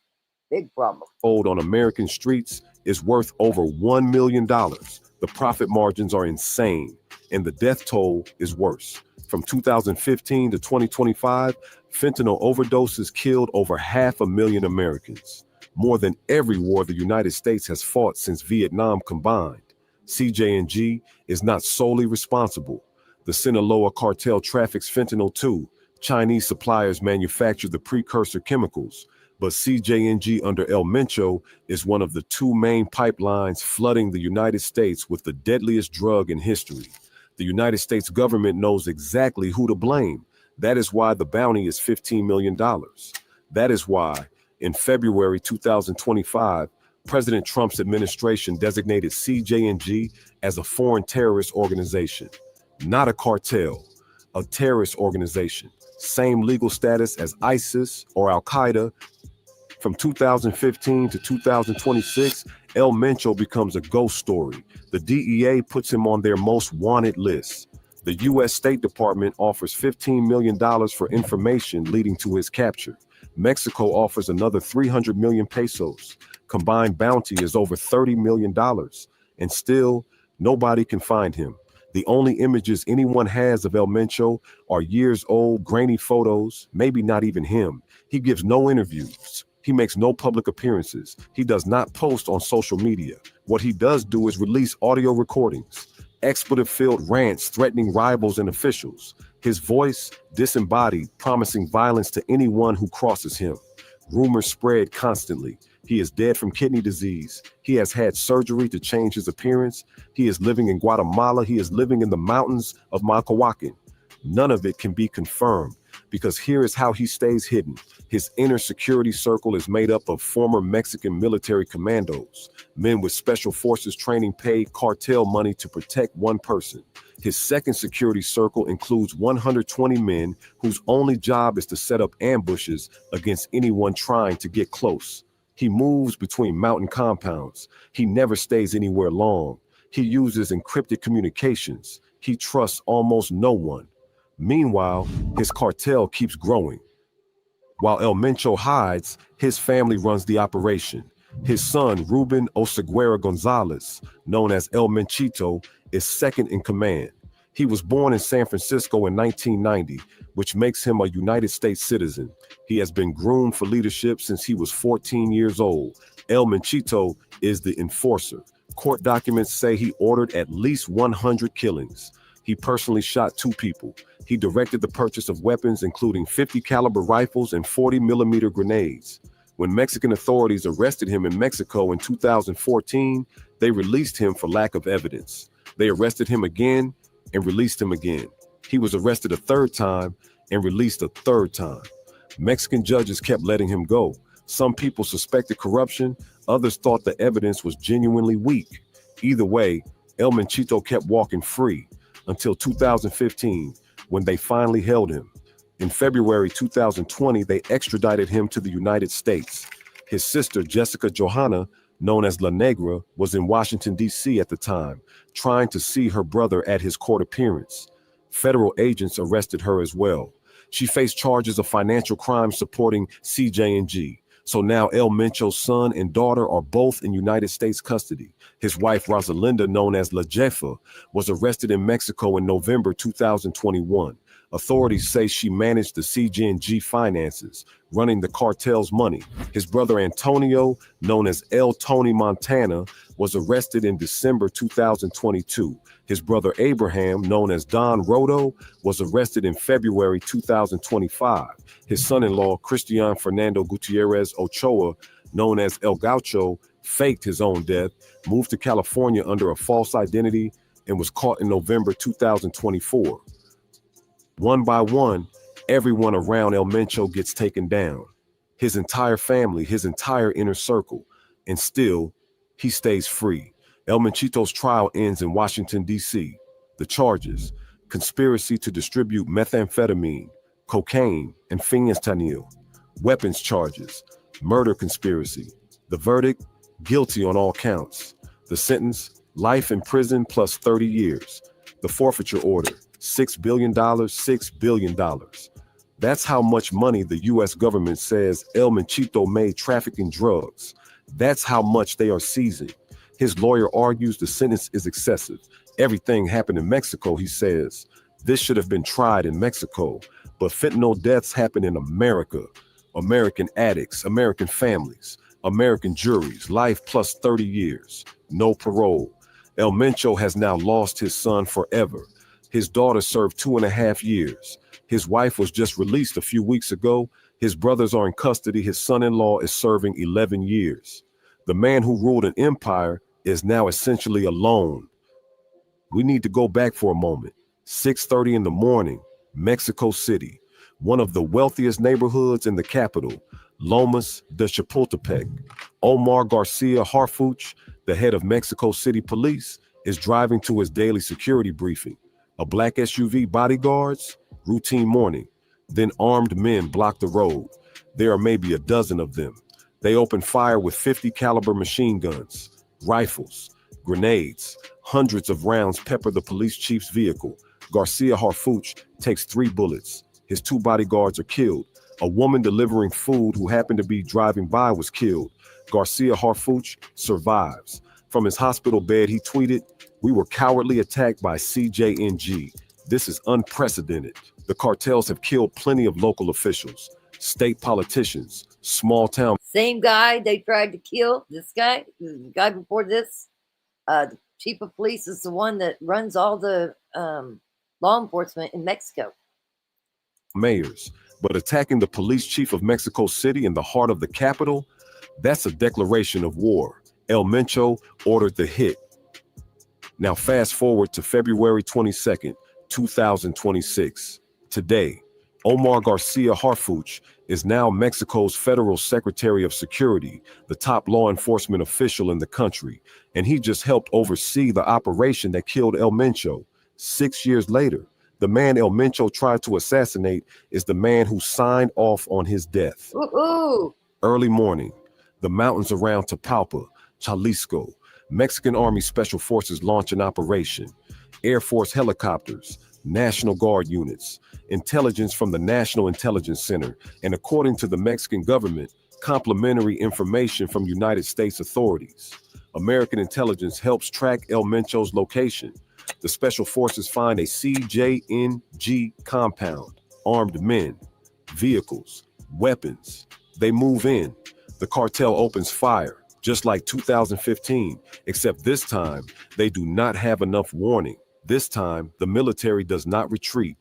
Sold on American streets is worth over $1 million. The profit margins are insane, and the death toll is worse. From 2015 to 2025, fentanyl overdoses killed over 500,000 Americans, more than every war the United States has fought since Vietnam combined. CJNG is not solely responsible. The Sinaloa cartel traffics fentanyl too. Chinese suppliers manufacture the precursor chemicals, but CJNG under El Mencho is one of the 2 main pipelines flooding the United States with the deadliest drug in history. The United States government knows exactly who to blame. That is why the bounty is $15 million. That is why, in February 2025, President Trump's administration designated CJNG as a foreign terrorist organization, not a cartel, a terrorist organization. Same legal status as ISIS or Al-Qaeda. From 2015 to 2026, El Mencho becomes a ghost story. The DEA puts him on their most wanted list. The U.S. State Department offers $15 million for information leading to his capture. Mexico offers another 300 million pesos. Combined bounty is over $30 million. And still, nobody can find him. The only images anyone has of El Mencho are years old, grainy photos, maybe not even him. He gives no interviews. He makes no public appearances. He does not post on social media. What he does do is release audio recordings, expletive-filled rants threatening rivals and officials. His voice disembodied, promising violence to anyone who crosses him. Rumors spread constantly. He is dead from kidney disease. He has had surgery to change his appearance. He is living in Guatemala. He is living in the mountains of Macahuacan. None of it can be confirmed, because here is how he stays hidden. His inner security circle is made up of former Mexican military commandos, men with special forces training paid cartel money to protect one person. His second security circle includes 120 men whose only job is to set up ambushes against anyone trying to get close. He moves between mountain compounds. He never stays anywhere long. He uses encrypted communications. He trusts almost no one. Meanwhile, his cartel keeps growing. While El Mencho hides, his family runs the operation. His son, Ruben Oseguera Gonzalez, known as El Menchito, is second in command. He was born in San Francisco in 1990, which makes him a United States citizen. He has been groomed for leadership since he was 14 years old. El Menchito is the enforcer. Court documents say he ordered at least 100 killings. He personally shot 2 people. He directed the purchase of weapons, including 50 caliber rifles and 40 millimeter grenades. When Mexican authorities arrested him in Mexico in 2014, they released him for lack of evidence. They arrested him again and released him again. He was arrested a third time and released a third time. Mexican judges kept letting him go. Some people suspected corruption, others thought the evidence was genuinely weak. Either way, El Menchito kept walking free until 2015, when they finally held him. In February 2020, they extradited him to the United States. His sister, Jessica Johanna, known as La Negra, was in Washington, D.C. at the time, trying to see her brother at his court appearance. Federal agents arrested her as well. She faced charges of financial crimes supporting CJNG. So now El Mencho's son and daughter are both in United States custody. His wife, Rosalinda, known as La Jefa, was arrested in Mexico in November 2021. Authorities say she managed the CJNG finances, running the cartel's money. His brother Antonio, known as El Tony Montana, was arrested in December 2022. His brother Abraham, known as Don Rodo, was arrested in February 2025. His son-in-law, Cristian Fernando Gutierrez Ochoa, known as El Gaucho, faked his own death, moved to California under a false identity, and was caught in November 2024. One by one, everyone around El Mencho gets taken down. His entire family, his entire inner circle, and still, he stays free. El Menchito's trial ends in Washington, D.C. The charges: conspiracy to distribute methamphetamine, cocaine, and fentanyl. Weapons charges: murder conspiracy. The verdict: guilty on all counts. The sentence: life in prison plus 30 years. The forfeiture order: $6 billion, $6 billion. That's how much money the U.S. government says El Menchito made trafficking drugs. That's how much they are seizing. His lawyer argues the sentence is excessive. Everything happened in Mexico, he says. This should have been tried in Mexico, but fentanyl deaths happen in America. American addicts, American families, American juries, life plus 30 years, no parole. El Mencho has now lost his son forever. His daughter served 2.5 years. His wife was just released a few weeks ago. His brothers are in custody. His son-in-law is serving 11 years. The man who ruled an empire is now essentially alone. We need to go back for a moment. 6:30 in the morning, Mexico City, one of the wealthiest neighborhoods in the capital, Lomas de Chapultepec. Omar Garcia Harfuch, the head of Mexico City Police, is driving to his daily security briefing. A black SUV bodyguards, routine morning. Then armed men block the road. There are maybe a dozen of them. They open fire with 50 caliber machine guns, rifles, grenades. Hundreds of rounds pepper the police chief's vehicle. Garcia Harfuch takes 3 bullets. His 2 bodyguards are killed. A woman delivering food who happened to be driving by was killed. Garcia Harfuch survives. From his hospital bed, he tweeted, "We were cowardly attacked by CJNG. This is unprecedented. The cartels have killed plenty of local officials, state politicians, small town." Same guy they tried to kill, this guy, the guy before this, the chief of police is the one that runs all the law enforcement in Mexico. Mayors, but attacking the police chief of Mexico City in the heart of the capital, that's a declaration of war. El Mencho ordered the hit. Now fast forward to February 22nd, 2026. Today, Omar Garcia Harfuch is now Mexico's federal secretary of security, the top law enforcement official in the country, and he just helped oversee the operation that killed El Mencho. 6 years later, the man El Mencho tried to assassinate is the man who signed off on his death. Ooh. Early morning, the mountains around Tapalpa, Jalisco, Mexican Army Special Forces launch an operation. Air Force helicopters, National Guard units, intelligence from the National Intelligence Center, and according to the Mexican government, complimentary information from United States authorities. American intelligence helps track El Mencho's location. The Special Forces find a CJNG compound, armed men, vehicles, weapons. They move in. The cartel opens fire, just like 2015, except this time, they do not have enough warning. This time, the military does not retreat.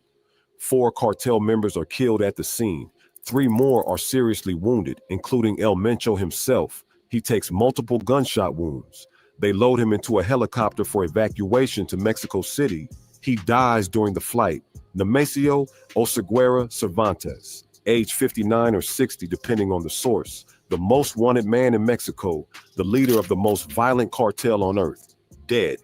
4 cartel members are killed at the scene. 3 more are seriously wounded, including El Mencho himself. He takes multiple gunshot wounds. They load him into a helicopter for evacuation to Mexico City. He dies during the flight. Nemesio Oseguera Cervantes, age 59 or 60, depending on the source, the most wanted man in Mexico, the leader of the most violent cartel on earth, dead.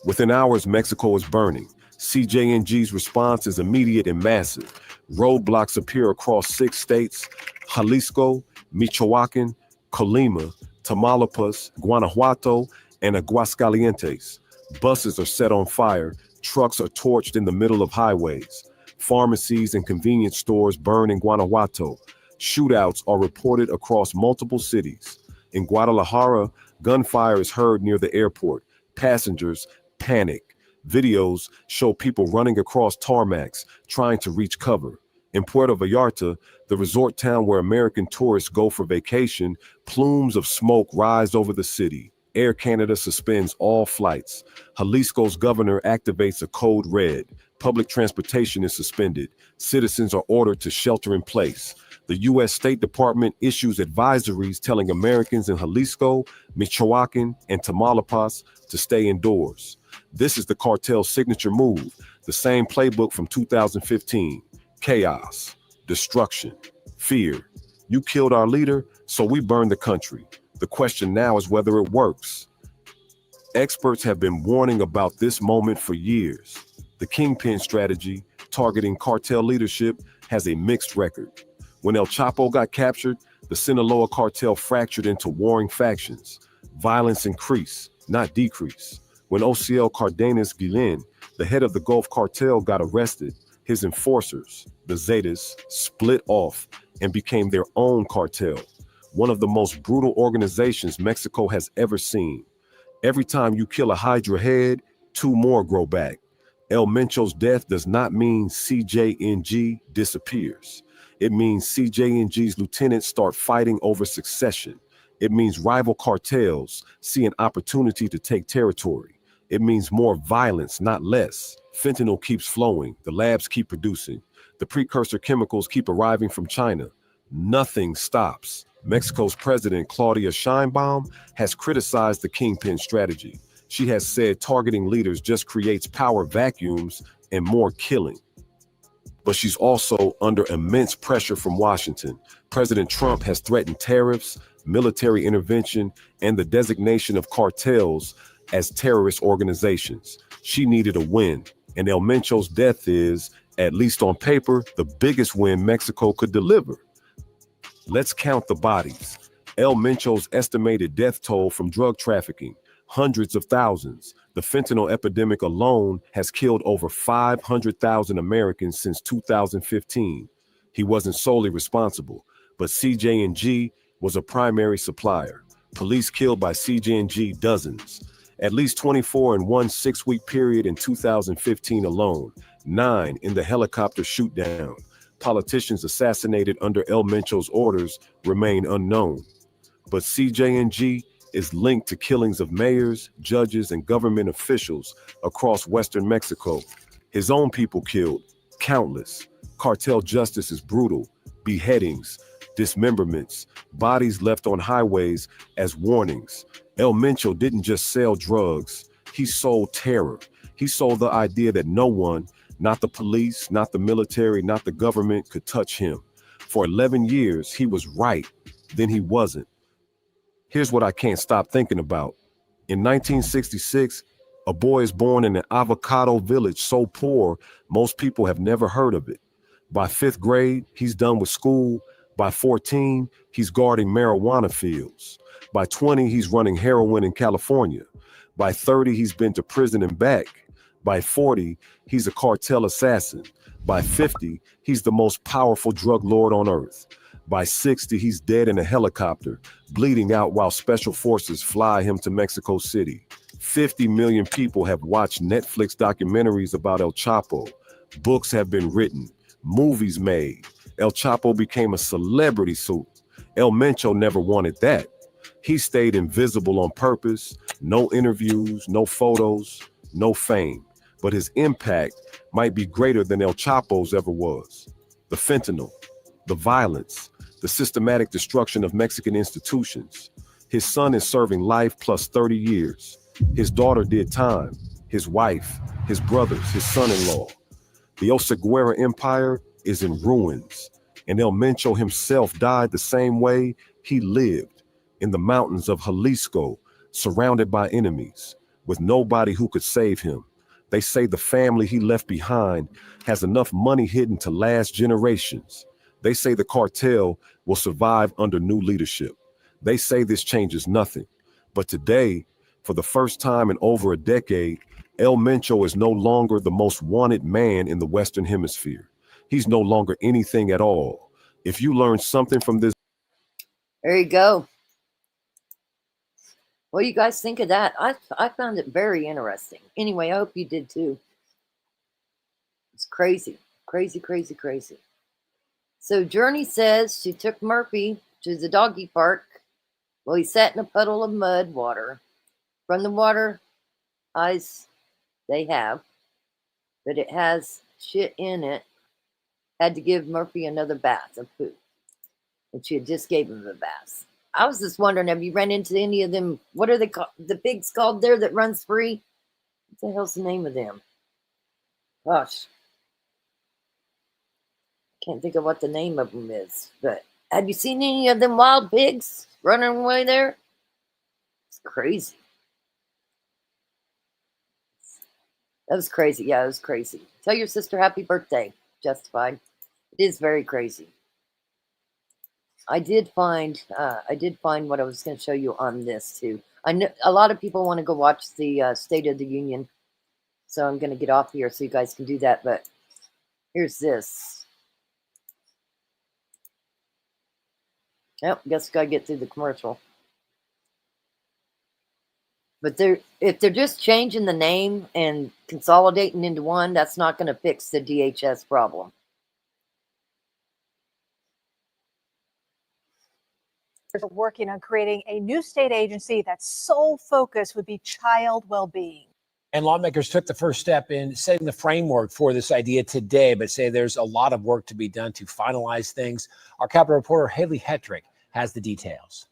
Within hours, Mexico is burning. CJNG's response is immediate and massive. Roadblocks appear across 6 states: Jalisco, Michoacan, Colima, Tamaulipas, Guanajuato, and Aguascalientes. Buses are set on fire. Trucks are torched in the middle of highways. Pharmacies and convenience stores burn in Guanajuato. Shootouts are reported across multiple cities. In Guadalajara, gunfire is heard near the airport. Passengers panic. Videos show people running across tarmacs, trying to reach cover. In Puerto Vallarta, the resort town where American tourists go for vacation, plumes of smoke rise over the city. Air Canada suspends all flights. Jalisco's governor activates a code red. Public transportation is suspended. Citizens are ordered to shelter in place. The U.S. State Department issues advisories telling Americans in Jalisco, Michoacan, and Tamaulipas to stay indoors. This is the cartel's signature move, the same playbook from 2015. Chaos, destruction, fear. You killed our leader, so we burned the country. The question now is whether it works. Experts have been warning about this moment for years. The Kingpin strategy, targeting cartel leadership, has a mixed record. When El Chapo got captured, the Sinaloa cartel fractured into warring factions. Violence increased, not decreased. When Ociel Cardenas Guillen, the head of the Gulf cartel, got arrested, his enforcers, the Zetas, split off and became their own cartel, one of the most brutal organizations Mexico has ever seen. Every time you kill a Hydra head, 2 more grow back. El Mencho's death does not mean CJNG disappears. It means CJNG's lieutenants start fighting over succession. It means rival cartels see an opportunity to take territory. It means more violence, not less. Fentanyl keeps flowing. The labs keep producing. The precursor chemicals keep arriving from China. Nothing stops. Mexico's president, Claudia Sheinbaum, has criticized the Kingpin strategy. She has said targeting leaders just creates power vacuums and more killing. But she's also under immense pressure from Washington. President Trump has threatened tariffs, military intervention, and the designation of cartels as terrorist organizations. She needed a win, and El Mencho's death is, at least on paper, the biggest win Mexico could deliver. Let's count the bodies. El Mencho's estimated death toll from drug trafficking, hundreds of thousands. The fentanyl epidemic alone has killed over 500,000 Americans since 2015. He wasn't solely responsible, but CJ&G was a primary supplier. Police killed by CJ&G dozens. At least 24 in one 6-week period in 2015 alone. 9 in the helicopter shootdown. Politicians assassinated under El Mencho's orders remain unknown. But CJ&G is linked to killings of mayors, judges, and government officials across Western Mexico. His own people killed, countless. Cartel justice is brutal. Beheadings, dismemberments, bodies left on highways as warnings. El Mencho didn't just sell drugs. He sold terror. He sold the idea that no one, not the police, not the military, not the government, could touch him. For 11 years, he was right. Then he wasn't. Here's what I can't stop thinking about. In 1966, a boy is born in an avocado village so poor, most people have never heard of it. By 5th grade, he's done with school. By 14, he's guarding marijuana fields. By 20, he's running heroin in California. By 30, he's been to prison and back. By 40, he's a cartel assassin. By 50, he's the most powerful drug lord on earth. By 60, he's dead in a helicopter, bleeding out while special forces fly him to Mexico City. 50 million people have watched Netflix documentaries about El Chapo. Books have been written, movies made. El Chapo became a celebrity suit. El Mencho never wanted that. He stayed invisible on purpose. No interviews, no photos, no fame. But his impact might be greater than El Chapo's ever was. The fentanyl, the violence, the systematic destruction of Mexican institutions. His son is serving life plus 30 years. His daughter did time. His wife, his brothers, his son-in-law. The Oseguera Empire is in ruins, and El Mencho himself died the same way he lived, in the mountains of Jalisco, surrounded by enemies, with nobody who could save him. They say the family he left behind has enough money hidden to last generations. They say the cartel will survive under new leadership. They say this changes nothing. But today, for the first time in over a decade, El Mencho is no longer the most wanted man in the Western Hemisphere. He's no longer anything at all. If you learn something from this... There you go. What do you guys think of that? I found it very interesting. Anyway, I hope you did too. It's crazy. Crazy, crazy, crazy. So Journey says she took Murphy to the doggy park. Well, he sat in a puddle of mud water. From the water, eyes they have, but it has shit in it. Had to give Murphy another bath of poop. And she had just gave him a bath. I was just wondering, have you run into any of them? What are they called? The pigs called there that runs free? What the hell's the name of them? Gosh. Can't think of what the name of them is. But have you seen any of them wild pigs running away there? It's crazy. That was crazy. Yeah, it was crazy. Tell your sister happy birthday, Justified. It is very crazy. I did find what I was going to show you on this too. I know a lot of people want to go watch the State of the Union, so I'm going to get off here so you guys can do that. But here's this. Yep, guess I got to get through the commercial. But if they're just changing the name and consolidating into one, that's not going to fix the DHS problem. Are working on creating a new state agency that's sole focus would be child well-being. And lawmakers took the first step in setting the framework for this idea today, but say there's a lot of work to be done to finalize things. Our Capitol reporter Haley Hetrick has the details.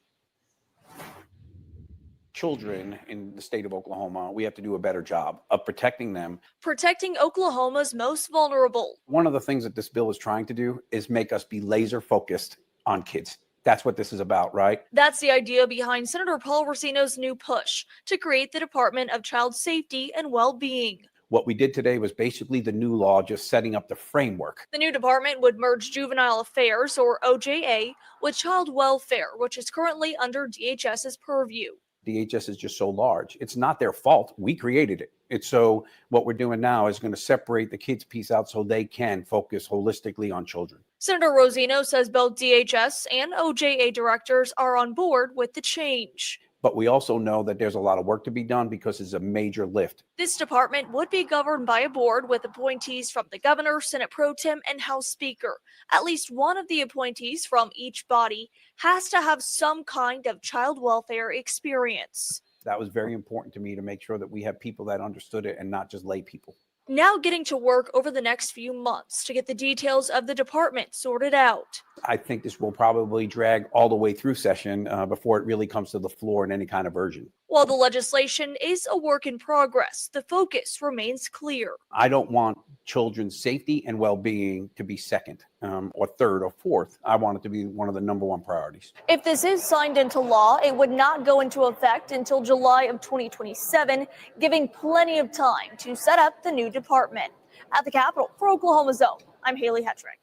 children in the state of Oklahoma, we have to do a better job of protecting them. Protecting Oklahoma's most vulnerable. One of the things that this bill is trying to do is make us be laser focused on kids. That's what this is about, right? That's the idea behind Senator Paul Racino's new push to create the Department of Child Safety and Well-Being. What we did today was basically the new law just setting up the framework. The new department would merge Juvenile Affairs, or OJA, with Child Welfare, which is currently under DHS's purview. DHS is just so large. It's not their fault. We created it. It's so what we're doing now is going to separate the kids piece out so they can focus holistically on children. Senator Rosino says both DHS and OJA directors are on board with the change. But we also know that there's a lot of work to be done because it's a major lift. This department would be governed by a board with appointees from the governor, Senate Pro Tem, and House Speaker. At least one of the appointees from each body has to have some kind of child welfare experience. That was very important to me to make sure that we have people that understood it and not just lay people. Now getting to work over the next few months to get the details of the department sorted out. I think this will probably drag all the way through session before it really comes to the floor in any kind of version. While the legislation is a work in progress, the focus remains clear. I don't want children's safety and well-being to be second or third or fourth. I want it to be one of the number one priorities. If this is signed into law, it would not go into effect until July of 2027, giving plenty of time to set up the new department. At the Capitol, for Oklahoma Zone, I'm Haley Hetrick.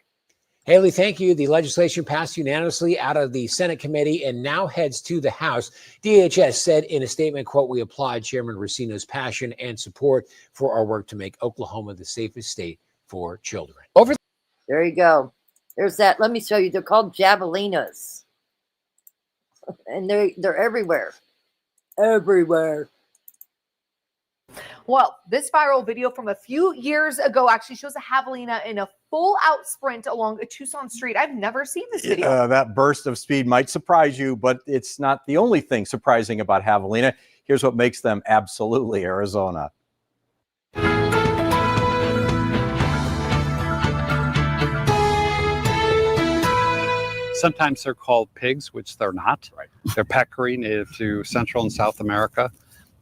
Haley, thank you. The legislation passed unanimously out of the Senate committee and now heads to the House. DHS said in a statement, quote, "We applaud Chairman Racino's passion and support for our work to make Oklahoma the safest state for children." Over. There you go. There's that. Let me show you. They're called javelinas. And they're everywhere. Everywhere. Well, this viral video from a few years ago actually shows a javelina in a full-out sprint along a Tucson street. I've never seen this video. That burst of speed might surprise you, but it's not the only thing surprising about javelina. Here's what makes them absolutely Arizona. Sometimes they're called pigs, which they're not. Right. They're peccary, native to Central and South America.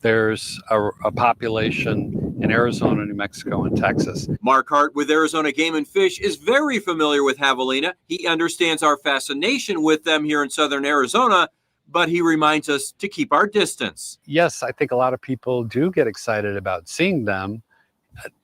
There's a population in Arizona, New Mexico, and Texas. Mark Hart with Arizona Game and Fish is very familiar with javelina. He understands our fascination with them here in southern Arizona, but he reminds us to keep our distance. Yes, I think a lot of people do get excited about seeing them,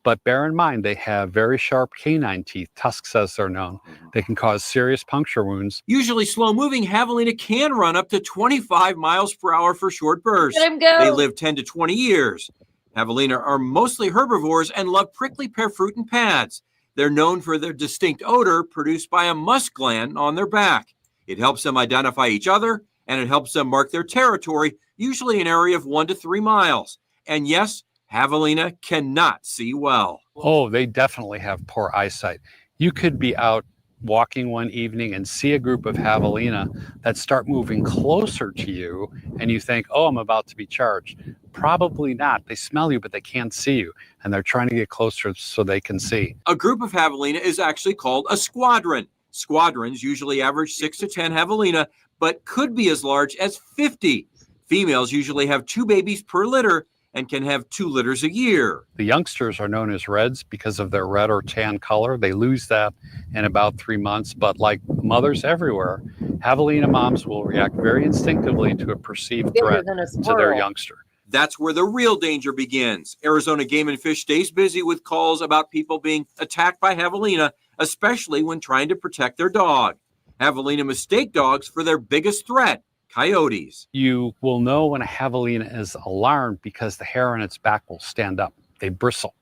but bear in mind they have very sharp canine teeth, tusks as they're known. They can cause serious puncture wounds. Usually slow-moving javelina can run up to 25 miles per hour for short bursts. Let him go. They live 10 to 20 years. Javelina are mostly herbivores and love prickly pear fruit and pads. They're known for their distinct odor produced by a musk gland on their back. It helps them identify each other, and it helps them mark their territory, usually an area of 1 to 3 miles. And yes, javelina cannot see well. Oh, they definitely have poor eyesight. You could be out walking one evening and see a group of javelina that start moving closer to you, and you think, oh, I'm about to be charged. Probably not. They smell you, but they can't see you, and they're trying to get closer so they can see. A group of javelina is actually called a squadron. Squadrons usually average 6 to 10 javelina, but could be as large as 50. Females usually have 2 babies per litter and can have 2 litters a year. The youngsters are known as reds because of their red or tan color. They lose that in about 3 months, but like mothers everywhere, javelina moms will react very instinctively to a perceived threat to their youngster. That's where the real danger begins. Arizona Game and Fish stays busy with calls about people being attacked by javelina, especially when trying to protect their dog. Javelina mistake dogs for their biggest threat, coyotes. You will know when a javelina is alarmed because the hair on its back will stand up. They bristle.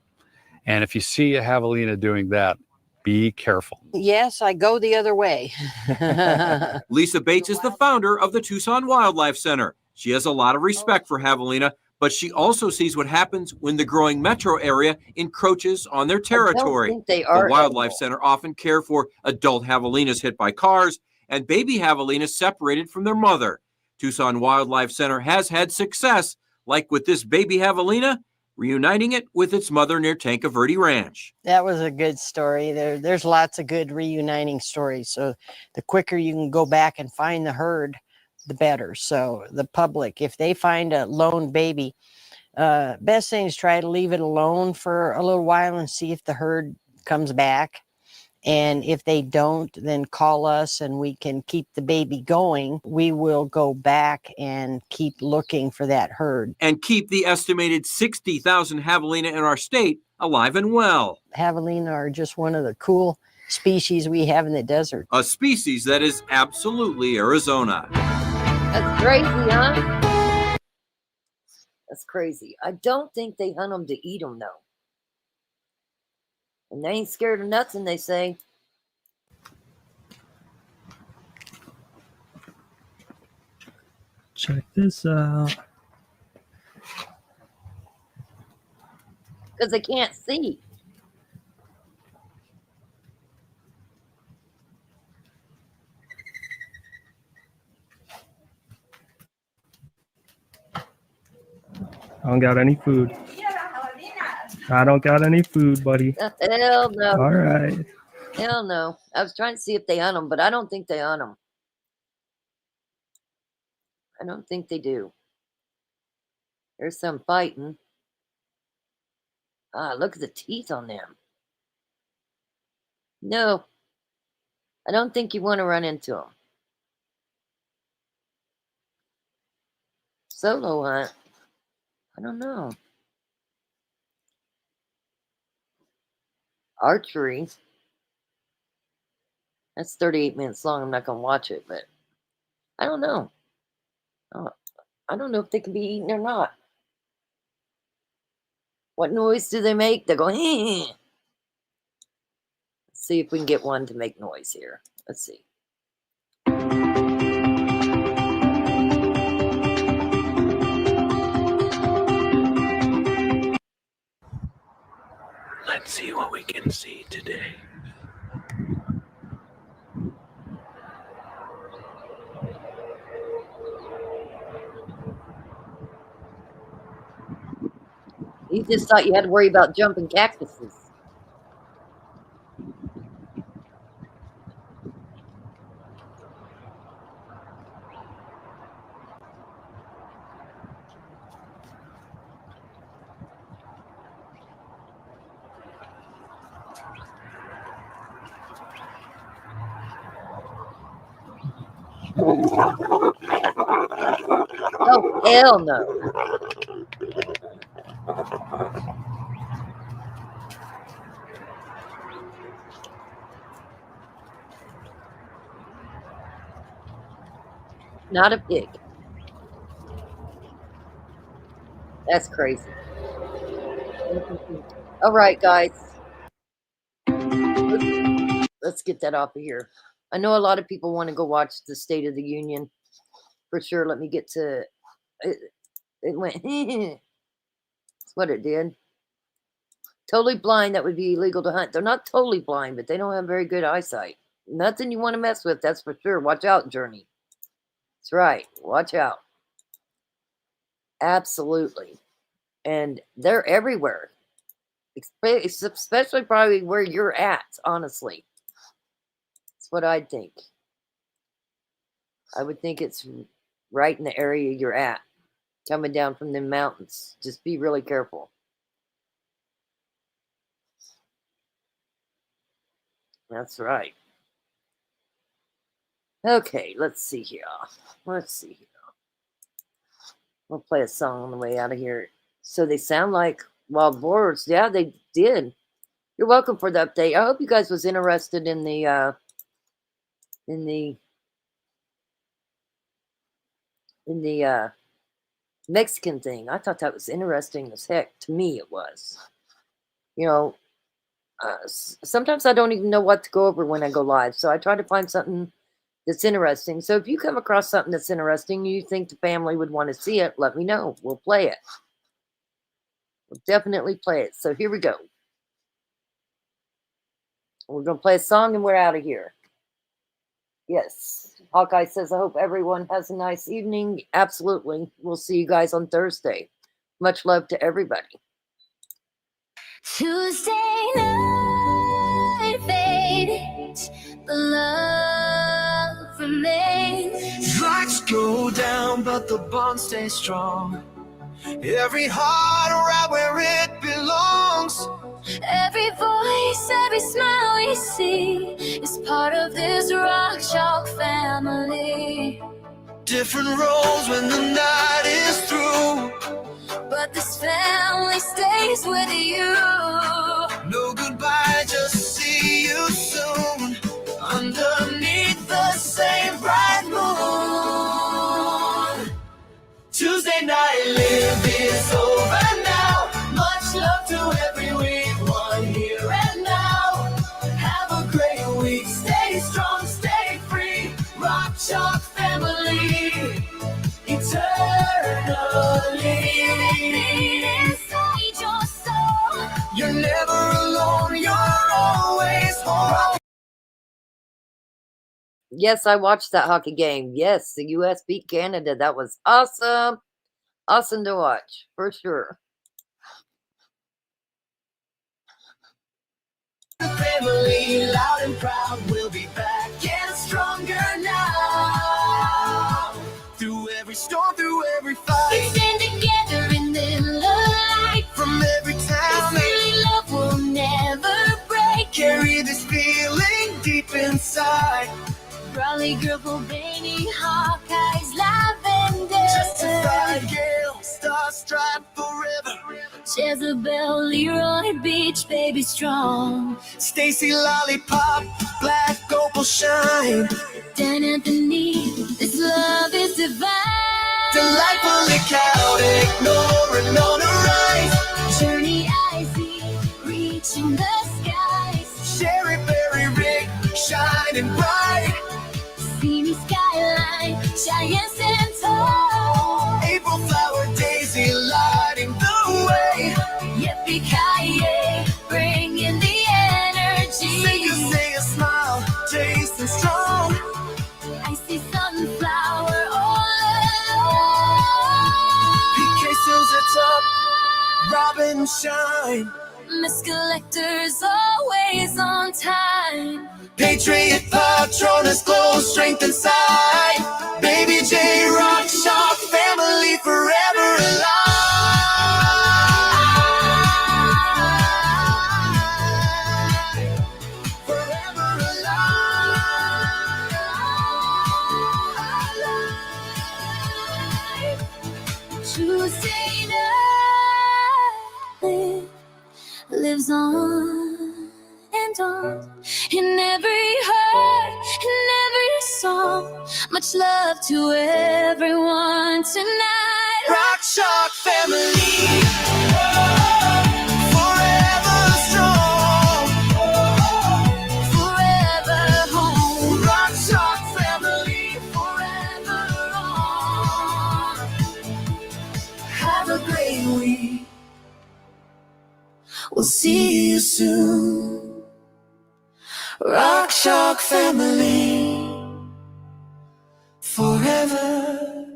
And if you see a javelina doing that, be careful. Yes, I go the other way. Lisa Bates is the founder of the Tucson Wildlife Center. She has a lot of respect for javelina, but she also sees what happens when the growing metro area encroaches on their territory. They are the Wildlife Center often care for adult javelinas hit by cars and baby javelinas separated from their mother. Tucson Wildlife Center has had success, like with this baby javelina, reuniting it with its mother near Tanca Verde Ranch. That was a good story. There's lots of good reuniting stories. So the quicker you can go back and find the herd, the better. So the public, if they find a lone baby, best thing is try to leave it alone for a little while and see if the herd comes back. And if they don't, then call us and we can keep the baby going. We will go back and keep looking for that herd. And keep the estimated 60,000 javelina in our state alive and well. Javelina are just one of the cool species we have in the desert. A species that is absolutely Arizona. That's crazy, huh? That's crazy. I don't think they hunt them to eat them, though. And they ain't scared of nothing, they say. Check this out. Because they can't see. I don't got any food. I don't got any food, buddy. Hell no. All right. Hell no. I was trying to see if they hunt them, but I don't think they hunt them. I don't think they do. There's some fighting. Ah, look at the teeth on them. No. I don't think you want to run into them. Solo hunt. I don't know. Archery. That's 38 minutes long. I'm not going to watch it, but I don't know. I don't know if they can be eaten or not. What noise do they make? They go, Let's see if we can get one to make noise here. Let's see. Let's see what we can see today. You just thought you had to worry about jumping cactuses. Oh, hell no. Not a pig. That's crazy. All right, guys. Let's get that off of here. I know a lot of people want to go watch the State of the Union. For sure. Let me get to it. It went. That's what it did. Totally blind, that would be illegal to hunt. They're not totally blind, but they don't have very good eyesight. Nothing you want to mess with, that's for sure. Watch out, Journey. That's right. Watch out. Absolutely. And they're everywhere. Especially probably where you're at, honestly. That's what I'd think. I would think it's right in the area you're at. Coming down from the mountains. Just be really careful. That's right. Okay, let's see here. Let's see here. We'll play a song on the way out of here. So they sound like wild boars. Yeah, they did. You're welcome for the update. I hope you guys was interested in the Mexican thing. I thought that was interesting as heck. To me, it was. You know, sometimes I don't even know what to go over when I go live. So I try to find something that's interesting. So if you come across something that's interesting, you think the family would want to see it, let me know. We'll play it. We'll definitely play it. So here we go. We're going to play a song and we're out of here. Yes. Hawkeye says, I hope everyone has a nice evening. Absolutely. We'll see you guys on Thursday. Much love to everybody. Tuesday night fades, the love remains. Lights go down, but the bond stays strong. Every heart right where it belongs. Every voice, every smile we see is part of this Rock Chalk family. Different roles when the night is through. But this family stays with you. No goodbye, just see you soon. Underneath the same bright moon. Tuesday night live is over now. Much love to everyone here and now. Have a great week, stay strong, stay free. Rock Chalk family, eternally. Inside your soul. You're never alone, you're always home. Yes, I watched that hockey game. Yes, the U.S. beat Canada. That was awesome. Awesome to watch, for sure. Family, loud and proud, we'll be back and stronger now. Through every storm, through every We fight, stand together in the light. from every town, This really love will never break. carry this feeling deep inside. Raleigh, Gripple, Baby, Hawkeyes, Lavender. Justified, Gale, Star Stripe forever. Jezebel, Leroy Beach, baby strong. Stacy, Lollipop, Black Opal Shine. Dan Anthony, this love is divine. Delightfully chaotic, ignoring on the rise. Journey icy, reaching the skies. Sherry Berry Rick, shining bright. See me skyline, giants and tall. April flower daisy lighting the way. Yippee-ki-yay, bringing the energy. Say a smile, tasting strong. I see sunflower all along. PK Sills at top, Robin shine. Miss Collector's always on time. Patriot Patronus glow, strength inside. Baby J Rock Chalk family forever alive. Forever alive. Tuesday night lives on and on in every heart, in every song. Much love to everyone tonight. Rock Chalk family, forever strong, Forever home. Rock Chalk family, forever on. Have a great week. We'll see you soon. Rock Chalk family, forever